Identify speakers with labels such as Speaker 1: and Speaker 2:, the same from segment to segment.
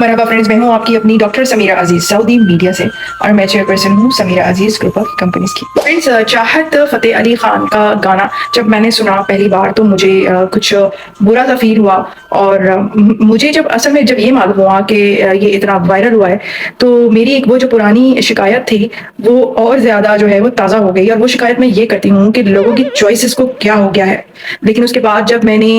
Speaker 1: मरहबा friends, मैं हूँ आपकी अपनी डॉक्टर समीरा अजीज सऊदी मीडिया से और मैं चेयरपर्सन हूँ समीरा अजीज ग्रुप ऑफ कंपनीज की। फ्रेंड्स, चाहत फ़तेह अली खान का गाना जब मैंने सुना पहली बार तो मुझे कुछ बुरा सा फील हुआ। और मुझे जब असल में जब ये मालूम हुआ कि ये इतना वायरल हुआ है तो मेरी एक वो जो पुरानी शिकायत थी वो और ज़्यादा जो है वो ताज़ा हो गई। और वो शिकायत मैं ये करती हूँ कि लोगों की चॉइसेस को क्या हो गया है। लेकिन उसके बाद जब मैंने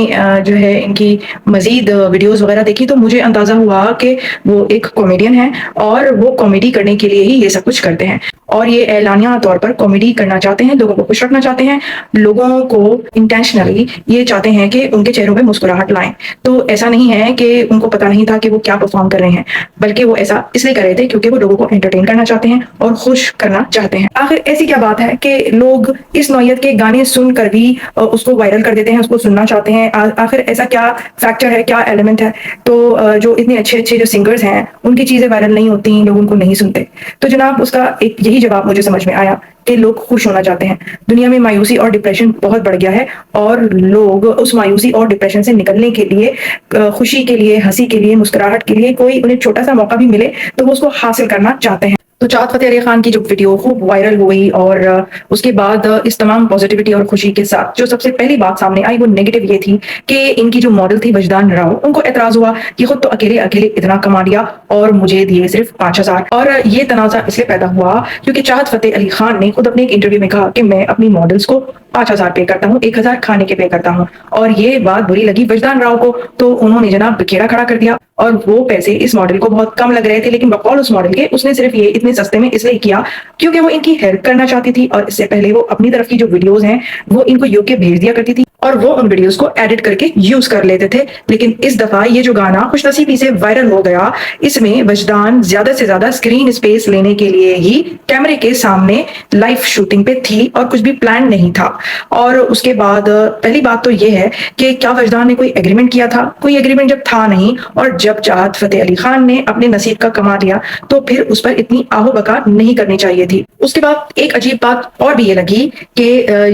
Speaker 1: जो है इनकी मज़ीद वीडियोस वगैरह देखी तो मुझे अंदाज़ा हुआ कि वो एक कॉमेडियन है और वो कॉमेडी करने के लिए ही ये सब कुछ करते हैं। और ये एलानिया तौर पर कॉमेडी करना चाहते हैं, लोगों को खुश रखना चाहते हैं, लोगों को इंटेंशनली ये चाहते हैं कि उनके चेहरों पे मुस्कुराहट लाएं। तो ऐसा नहीं है कि उनको पता नहीं था कि वो क्या परफॉर्म कर रहे हैं, बल्कि वो ऐसा इसलिए कर रहे थे क्योंकि वो लोगों को एंटरटेन करना चाहते हैं और खुश करना चाहते हैं। आखिर ऐसी क्या बात है कि लोग इस नौयत के गाने सुनकर भी उसको वायरल कर देते हैं, उसको सुनना चाहते हैं। आखिर ऐसा क्या फैक्टर है, क्या एलिमेंट है तो जो इतने अच्छे अच्छे जो सिंगर्स हैं उनकी चीजें वायरल नहीं होती, लोग उनको नहीं सुनते। तो जनाब उसका एक यही जवाब मुझे समझ में आया कि लोग खुश होना चाहते हैं। दुनिया में मायूसी और डिप्रेशन बहुत बढ़ गया है और लोग उस मायूसी और डिप्रेशन से निकलने के लिए, खुशी के लिए, हंसी के लिए, मुस्कुराहट के लिए कोई उन्हें छोटा सा मौका भी मिले तो वो उसको हासिल करना चाहते हैं। तो चाहत फ़तेह अली खान की जो वीडियो खूब वायरल हो गई और उसके बाद इस तमाम पॉजिटिविटी और खुशी के साथ जो सबसे पहली बात सामने आई वो नेगेटिव ये थी कि इनकी जो मॉडल थी वजदान राव, उनको एतराज हुआ कि खुद तो अकेले अकेले इतना कमा लिया और मुझे दिए सिर्फ 5,000। और ये तनाज़ा इसलिए पैदा हुआ क्योंकि चाहत फ़तेह अली खान ने खुद अपने एक इंटरव्यू में कहा कि मैं अपनी मॉडल्स को 5,000 पे करता हूँ, 1,000 खाने के पे करता हूँ। और ये बात बुरी लगी वजदान राव को, तो उन्होंने जनाब बिखेरा खड़ा कर दिया और वो पैसे इस मॉडल को बहुत कम लग रहे थे, लेकिन बकौल उस मॉडल के उसने सिर्फ ये इतने सस्ते में इसलिए किया क्योंकि वो इनकी हेल्प करना चाहती थी। और इससे पहले वो अपनी तरफ की जो वीडियोस हैं वो इनको यूके भेज दिया करती थी और वो उन वीडियोस को एडिट करके यूज कर लेते थे। लेकिन इस दफा ये जो गाना खुशनसीबी से वायरल हो गया, इसमें वजदान ज्यादा से ज्यादा स्क्रीन स्पेस लेने के लिए ही कैमरे के सामने लाइव शूटिंग पे थी और कुछ भी प्लान नहीं था। और उसके बाद पहली बात तो ये है कि क्या वजदान ने कोई एग्रीमेंट किया था? कोई एग्रीमेंट जब था नहीं और जब चाहत फ़तेह अली खान ने अपने नसीब का कमा लिया तो फिर उस पर इतनी आहो बका नहीं करनी चाहिए थी। उसके बाद एक अजीब बात और भी ये लगी कि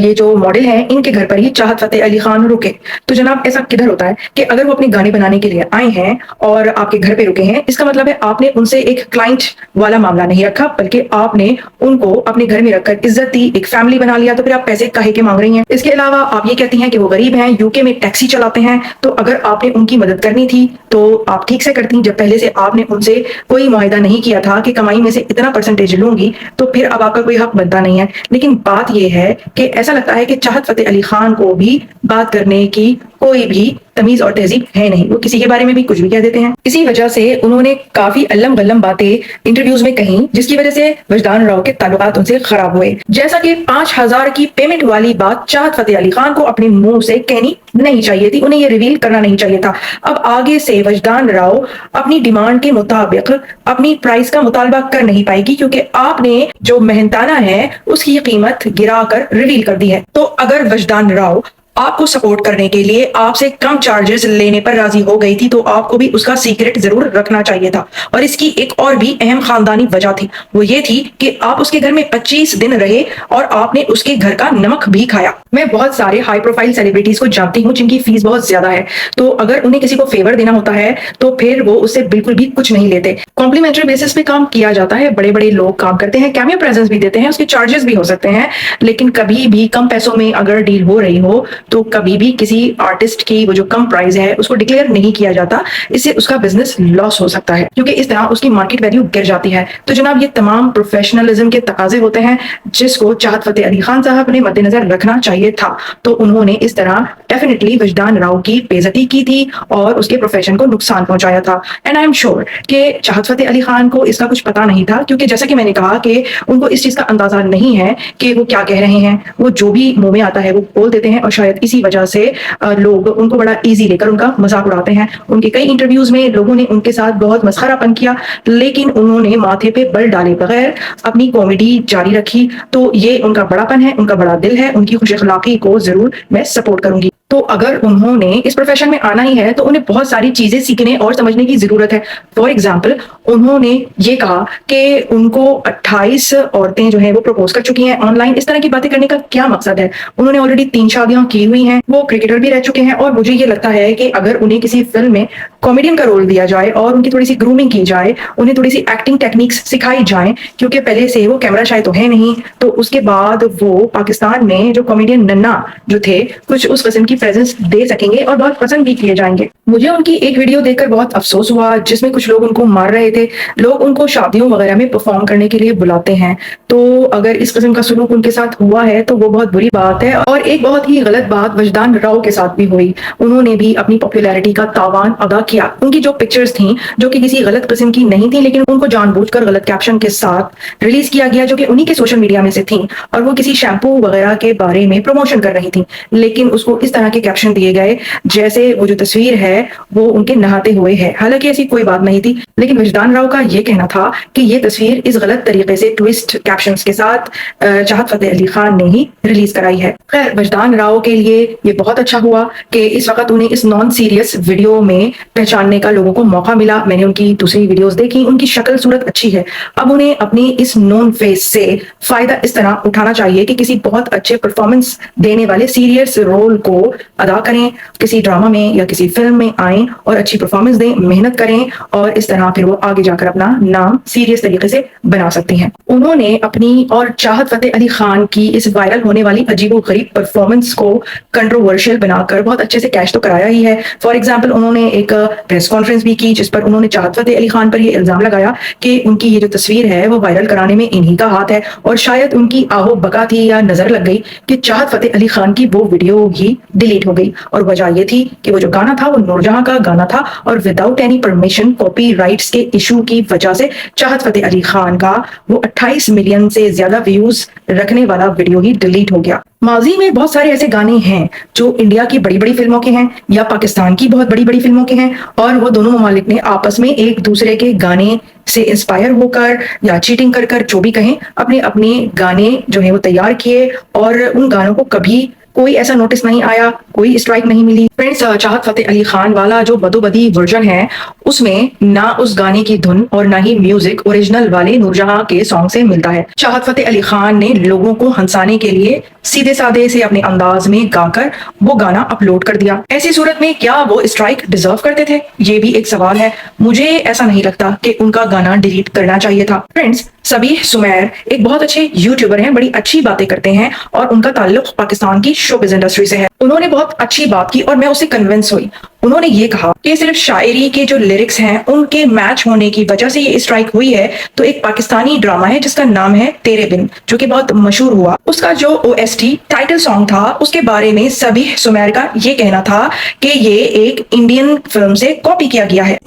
Speaker 1: ये जो मॉडल है इनके घर पर ही चाहत फ़तेह अली खान रुके। तो जनाब ऐसा किधर होता है कि अगर वो अपने गाने बनाने के लिए आए हैं और आपके घर पे रुके हैं, इसका मतलब है आपने उनसे एक क्लाइंट वाला मामला नहीं रखा, बल्कि आपने उनको अपने घर में रखकर इज्जत दी, एक फैमिली बना लिया। तो फिर आप पैसे काहे के मांग रही हैं? इसके अलावा आप ये कहती हैं कि वो गरीब हैं, यूके में टैक्सी चलाते हैं, तो अगर आपने उनकी मदद करनी थी तो आप ठीक से करती। जब पहले से आपने उनसे कोई मुआहिदा नहीं किया था कि कमाई में से इतना परसेंटेज लूंगी, तो फिर अब आपका कोई हक बनता नहीं है। लेकिन बात यह है कि ऐसा लगता है कि चाहत फ़तेह अली खान को भी बात करने की कोई भी तमीज और तहजीब है नहीं, वो किसी के बारे में भी कुछ भी कह देते हैं। इसी वजह से उन्होंने काफी अल्लम गल्लम बातें इंटरव्यूज में कही, जिसकी वजह से वजदान राव के ताल्लुकात उनसे खराब हुए। जैसा कि 5,000 की पेमेंट वाली बात चाहत फ़तेह अली खान को अपने मुंह से कहनी नहीं चाहिए थी, उन्हें ये रिवील करना नहीं चाहिए था। अब आगे से वजदान राव अपनी डिमांड के मुताबिक अपनी प्राइस का मुतालबा कर नहीं पाएगी क्योंकि आपने जो मेहनताना है उसकी कीमत गिराकर रिवील कर दी है। तो अगर वजदान राव आपको सपोर्ट करने के लिए आपसे कम चार्जेस लेने पर राजी हो गई थी तो आपको भी उसका सीक्रेट जरूर रखना चाहिए था। और इसकी एक और भी अहम खानदानी वजह थी, वो ये थी कि आप उसके घर में 25 दिन रहे और आपने उसके घर का नमक भी खाया। मैं बहुत सारे हाई प्रोफाइल सेलिब्रिटीज को जानती हूँ जिनकी फीस बहुत ज्यादा है, तो अगर उन्हें किसी को फेवर देना होता है तो फिर वो उससे बिल्कुल भी कुछ नहीं लेते। कॉम्प्लीमेंट्री बेसिस पे काम किया जाता है, बड़े बड़े लोग काम करते हैं, कैमियो प्रेजेंस भी देते हैं, उसके चार्जेस भी हो सकते हैं। लेकिन कभी भी कम पैसों में अगर डील हो रही हो तो कभी भी किसी आर्टिस्ट की वो जो कम प्राइस है उसको डिक्लेयर नहीं किया जाता। इससे उसका बिजनेस लॉस हो सकता है क्योंकि इस तरह उसकी मार्केट वैल्यू गिर जाती है। तो जनाब ये तमाम प्रोफेशनलिज्म के तकाजे होते हैं जिसको चाहत फ़तेह अली खान साहब ने मद्देनजर रखना चाहिए था। तो उन्होंने इस तरह डेफिनेटली वजदान राव की बेइज्जती की थी और उसके प्रोफेशन को नुकसान पहुंचाया था। एंड आई एम श्योर कि चाहत फ़तेह अली खान को इसका कुछ पता नहीं था क्योंकि जैसा कि मैंने कहा कि उनको इस चीज का अंदाजा नहीं है कि वो क्या कह रहे हैं। वो जो भी मुंह में आता है वो बोल देते हैं और शायद इसी वजह से लोग उनको बड़ा इजी लेकर उनका मजाक उड़ाते हैं। उनके कई इंटरव्यूज में लोगों ने उनके साथ बहुत मस्खरापन किया, लेकिन उन्होंने माथे पे बल डाले बगैर अपनी कॉमेडी जारी रखी। तो ये उनका बड़ापन है, उनका बड़ा दिल है, उनकी खुश अखलाकी को जरूर मैं सपोर्ट करूंगी। तो अगर उन्होंने इस प्रोफेशन में आना ही है तो उन्हें बहुत सारी चीजें सीखने और समझने की जरूरत है। फॉर एग्जाम्पल, उन्होंने ये कहा कि उनको 28 औरतें जो है वो प्रपोज कर चुकी हैं ऑनलाइन। इस तरह की बातें करने का क्या मकसद है? उन्होंने ऑलरेडी 3 शादियां की हुई हैं, वो क्रिकेटर भी रह चुके हैं, और मुझे ये लगता है कि अगर उन्हें किसी फिल्म में कॉमेडियन का रोल दिया जाए और उनकी थोड़ी सी ग्रूमिंग की जाए, उन्हें थोड़ी सी एक्टिंग टेक्निक्स सिखाई जाए, क्योंकि पहले से वो कैमरा शायद तो है नहीं, तो उसके बाद वो पाकिस्तान में जो कॉमेडियन नन्ना जो थे कुछ उस किस्म की प्रेजेंस दे सकेंगे और बहुत पसंद भी किए जाएंगे। मुझे उनकी एक वीडियो देखकर बहुत अफसोस हुआ जिसमें कुछ लोग उनको मार रहे थे। लोग उनको शादियों वगैरह में परफॉर्म करने के लिए बुलाते हैं, तो अगर इस किस्म का सलूक उनके साथ हुआ है तो वो बहुत बुरी बात है। और एक बहुत ही गलत बात वजदान राव के साथ भी हुई। उन्होंने भी अपनी पॉपुलैरिटी का तावान अदा किया। उनकी जो पिक्चर्स थी जो कि किसी गलत किस्म की नहीं थी, लेकिन उनको जानबूझकर गलत कैप्शन के साथ रिलीज किया गया जो कि उन्हीं के सोशल मीडिया में से थी, और वो किसी शैम्पू वगैरह के बारे में प्रमोशन कर रही थी, लेकिन उसको इस तरह के कैप्शन दिए गए जैसे वो जो तस्वीर है वो उनके नहाते हुए है। हालांकि ऐसी कोई बात नहीं थी, लेकिन वजदान राव का ये कहना था कि ये तस्वीर इस गलत तरीके से ट्विस्ट कैप्शंस के साथ चाहत फतेह अली खान ने ही रिलीज कराई है। खैर, वजदान राव के लिए ये बहुत अच्छा हुआ कि इस वक्त उन्हें इस नॉन सीरियस वीडियो में पहचानने का लोगों को मौका मिला। मैंने उनकी दूसरी वीडियोस देखी, उनकी शक्ल सूरत अच्छी है। अब उन्हें अपनी इस नॉन फेस से फायदा इस तरह उठाना चाहिए कि किसी बहुत अच्छे परफॉर्मेंस देने वाले सीरियस रोल को अदा करें, किसी ड्रामा में या किसी फिल्म में आए और अच्छी परफॉर्मेंस दें, मेहनत करें, और इस तरह फिर वो आगे जाकर अपना नाम सीरियस तरीके से बना सकती हैं। उन्होंने अपनी और चाहत फतेह अली खान की इस वायरल होने वाली अजीबोगरीब परफॉर्मेंस को कंट्रोवर्शियल बनाकर बहुत अच्छे से कैश तो कराया ही है। फॉर एग्जाम्पल, उन्होंने एक प्रेस कॉन्फ्रेंस भी की जिस पर उन्होंने चाहत फतेह अली खान पर यह इल्जाम लगाया कि उनकी ये जो तस्वीर है वो वायरल कराने में इन्हीं का हाथ है, और शायद उनकी आहो बका थी या नजर लग गई कि चाहत फतेह अली खान की वो वीडियो ही डिलीट हो गई। और वजह ये थी कि वो जो गाना था वो नूरजहां का गाना था, और विदाउट एनी परमिशन कॉपीराइट्स के इशू की वजह से चाहत फतेह अली खान का वो 28 मिलियन से ज्यादा व्यूज रखने वाला वीडियो ही डिलीट हो गया। माजी में बहुत सारे ऐसे गाने हैं जो इंडिया की बड़ी बड़ी फिल्मों के हैं या पाकिस्तान की बहुत बड़ी बड़ी फिल्मों के हैं, और वो दोनों ममालिक ने आपस में एक दूसरे के गाने से इंस्पायर होकर या चीटिंग कर कर जो भी कहें अपने अपने गाने जो है वो तैयार किए, और उन गानों को कभी कोई ऐसा नोटिस नहीं आया, कोई स्ट्राइक नहीं मिली। फ्रेंड्स, चाहत फतेह अली खान वाला जो बदोबदी वर्जन है उसमें ना उस गाने की धुन और ना ही म्यूजिक ओरिजिनल वाले नूरजहां के सॉन्ग से मिलता है। चाहत फतेह अली खान ने लोगों को हंसाने के लिए सीधे साधे से अपने अंदाज में गाकर वो गाना अपलोड कर दिया। ऐसी सूरत में क्या वो स्ट्राइक डिजर्व करते थे? ये भी एक सवाल है। मुझे ऐसा नहीं लगता कि उनका गाना डिलीट करना चाहिए था। फ्रेंड्स, सबीह सुमैर एक बहुत अच्छे यूट्यूबर हैं, बड़ी अच्छी बातें करते हैं, और उनका ताल्लुक पाकिस्तान की शोबिज़ इंडस्ट्री से है। उन्होंने बहुत अच्छी बात की और मैं उससे कन्विंस हुई। उन्होंने ये कहा कि सिर्फ शायरी के जो लिरिक्स हैं उनके मैच होने की वजह से ये स्ट्राइक हुई है। तो एक पाकिस्तानी ड्रामा है जिसका नाम है तेरे बिन, जो कि बहुत मशहूर हुआ। उसका जो OST टाइटल सॉन्ग था उसके बारे में सबीह सुमैर का ये कहना था कि ये एक इंडियन फिल्म से कॉपी किया गया है।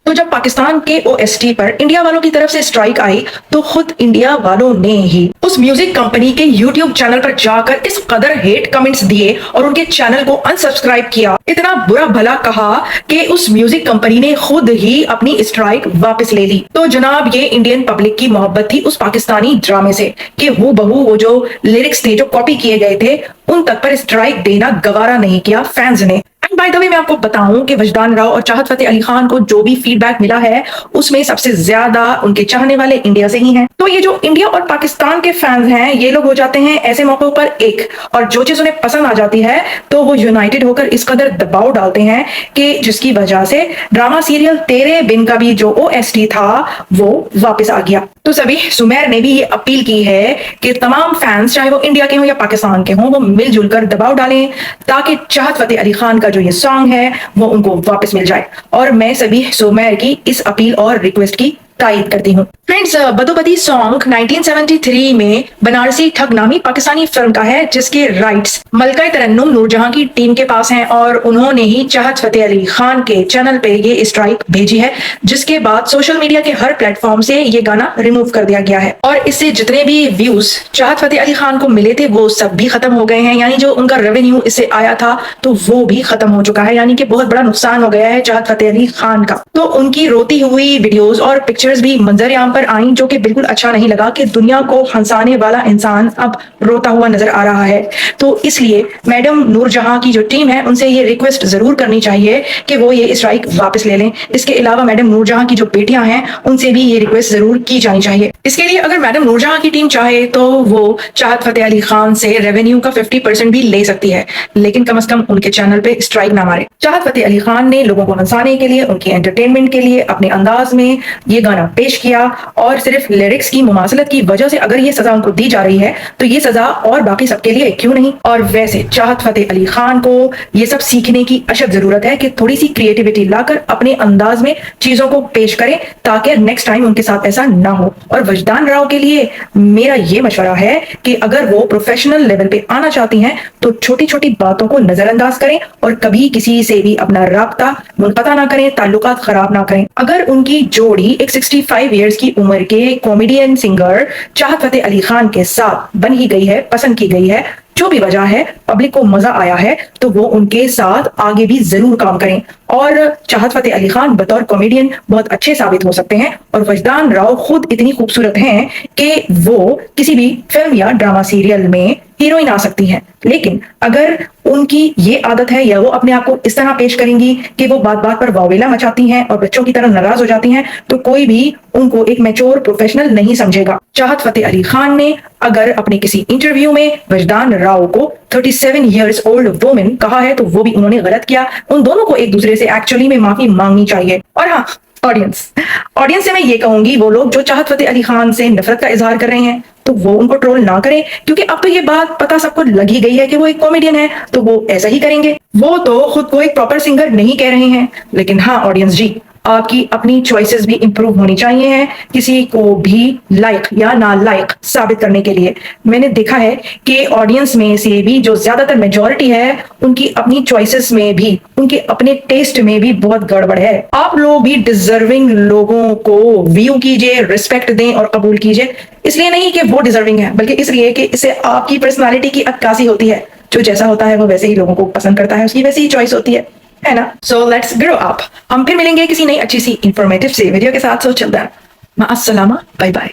Speaker 1: तो जब पाकिस्तान के OST पर इंडिया वालों की तरफ से स्ट्राइक आई तो खुद इंडिया वालों ने ही उस म्यूजिक कंपनी के YouTube चैनल पर जाकर इस कदर हेट कमेंट्स दिए और उनके चैनल को अनसब्सक्राइब किया, इतना बुरा भला कहा कि उस म्यूजिक कंपनी ने खुद ही अपनी स्ट्राइक वापस ले ली। तो जनाब, ये इंडियन पब्लिक की मोहब्बत थी उस पाकिस्तानी ड्रामे से कि हूबहू वो जो लिरिक्स थे जो कॉपी किए गए थे उन तक पर स्ट्राइक देना गवारा नहीं किया फैंस ने। बाय द वे, मैं आपको बताऊं कि वजदान राव और चाहत फतेह अली खान को जो भी फीडबैक मिला है उसमें सबसे ज्यादा उनके चाहने वाले इंडिया से ही हैं। तो ये जो इंडिया और पाकिस्तान के फैंस हैं ये लोग हो जाते हैं ऐसे मौकों पर एक, और जो चीज उन्हें पसंद आ जाती है तो वो यूनाइटेड होकर इस कदर दबाव डालते हैं कि जिसकी वजह से ड्रामा सीरियल तेरे बिन का भी जो OST था वो वापस आ गया। तो सबीह सुमैर ने भी ये अपील की है कि तमाम फैंस चाहे वो इंडिया के हों या पाकिस्तान के हों वो मिलजुल कर दबाव डालें ताकि चाहत फतेह अली खान का जो ये सॉन्ग है वो उनको वापस मिल जाए। और मैं सबीह सुमैर की इस अपील और रिक्वेस्ट की तायद करती हूँ। फ्रेंड्स, बदोबदी सॉन्ग 1973 में बनारसी ठग नामी पाकिस्तानी फिल्म का है, जिसके राइट्स मलका तरन्नुम नूरजहां की टीम के पास हैं और उन्होंने ही चाहत फतेह अली खान के चैनल पे ये स्ट्राइक भेजी है, जिसके बाद सोशल मीडिया के हर प्लेटफॉर्म से ये गाना रिमूव कर दिया गया है और इससे जितने भी व्यूज चाहत फतेह अली खान को मिले थे वो सब भी खत्म हो गए हैं। यानी जो उनका रेवेन्यू इससे आया था तो वो भी खत्म हो चुका है, यानी कि बहुत बड़ा नुकसान हो गया है चाहत फतेह अली खान का। तो उनकी रोती हुई वीडियोस और पिक्चर्स भी मंजर-ए-आम पर आई, जो कि बिल्कुल अच्छा नहीं लगा कि दुनिया को हंसाने वाला इंसान अब रोता हुआ नजर आ रहा है। तो इसलिए मैडम नूरजहां की जो टीम है उनसे ये रिक्वेस्ट जरूर करनी चाहिए कि वो ये स्ट्राइक वापस ले लें। इसके अलावा मैडम नूरजहां की जो बेटियां हैं उनसे भी ये रिक्वेस्ट जरूर की जानी चाहिए। इसके लिए अगर मैडम नूरजहां की टीम चाहे तो वो चाहत फतेह अली खान से रेवेन्यू का 50% भी ले सकती है, लेकिन कम से कम उनके चैनल पे स्ट्राइक ना मारे। चाहत फतेह अली खान ने लोगों को हंसाने के लिए, उनकी एंटरटेनमेंट के लिए अपने अंदाज में ये गाना पेश किया और सिर्फ लिरिक्स की मुमासलत की वजह से अगर ये सजा उनको दी जा रही है तो ये सजा और बाकी सबके लिए क्यों नहीं। और वैसे चाहत फतेह अली खान को ये सब सीखने की अशद जरूरत है कि थोड़ी सी क्रिएटिविटी लाकर अपने अंदाज में चीजों को पेश करें ताकि नेक्स्ट टाइम उनके साथ ऐसा ना हो। और वजदान राव के लिए मेरा ये मशवरा है कि अगर वो प्रोफेशनल लेवल पे आना चाहती हैं तो छोटी छोटी बातों को नजरअंदाज करें और कभी किसी से भी अपना राब्ता मुनक़ता ना करें, ताल्लुकात खराब ना करें। अगर उनकी जोड़ी एक 65 इयर्स की उम्र के कॉमेडियन सिंगर चाहत फतेह अली खान के साथ बन ही गई है, पसंद की गई है, जो भी वजह है, पब्लिक को मजा आया है, तो वो उनके साथ आगे भी जरूर काम करें। और चाहत फतेह अली खान बतौर कॉमेडियन बहुत अच्छे साबित हो सकते हैं और वजदान राव खुद इतनी खूबसूरत हैं कि वो किसी भी फिल्म या ड्रामा सीरियल में हीरोइन आ सकती हैं। लेकिन अगर उनकी ये आदत है या वो अपने आप को इस तरह पेश करेंगी कि वो बात बात पर वावेला मचाती हैं और बच्चों की तरह नाराज हो जाती हैं, तो कोई भी उनको एक मैच्योर प्रोफेशनल नहीं समझेगा। चाहत फतेह अली खान ने अगर अपने किसी इंटरव्यू में वजदान राव को 37 इयर्स ओल्ड वुमेन कहा है तो वो भी उन्होंने गलत किया। उन दोनों को एक दूसरे से एक्चुअली में माफी मांगनी चाहिए। और हाँ, ऑडियंस से मैं ये कहूंगी, वो लोग जो चाहत फतेह अली खान से नफरत का इजहार कर रहे हैं तो वो उनको ट्रोल ना करें, क्योंकि अब तो ये बात पता सबको लग ही गई है कि वो एक कॉमेडियन है, तो वो ऐसा ही करेंगे। वो तो खुद को एक प्रॉपर सिंगर नहीं कह रहे हैं। लेकिन हाँ ऑडियंस जी, आपकी अपनी चॉइसेस भी इंप्रूव होनी चाहिए हैं किसी को भी लाइक या ना लाइक साबित करने के लिए। मैंने देखा है कि ऑडियंस में से भी जो ज्यादातर मेजॉरिटी है उनकी अपनी चॉइसेस में भी, उनके अपने टेस्ट में भी बहुत गड़बड़ है। आप लोग भी डिजर्विंग लोगों को व्यू कीजिए, रिस्पेक्ट दें और कबूल कीजिए। इसलिए नहीं कि वो डिजर्विंग है, बल्कि इसलिए कि इससे आपकी पर्सनालिटी की अक्कासी होती है। जो जैसा होता है वो वैसे ही लोगों को पसंद करता है, उसकी वैसी ही चॉइस होती है ना। So let's grow up. हम फिर मिलेंगे किसी नई अच्छी सी इंफॉर्मेटिव से वीडियो के साथ। सो चलता है, माअस्सलामा, बाय बाय।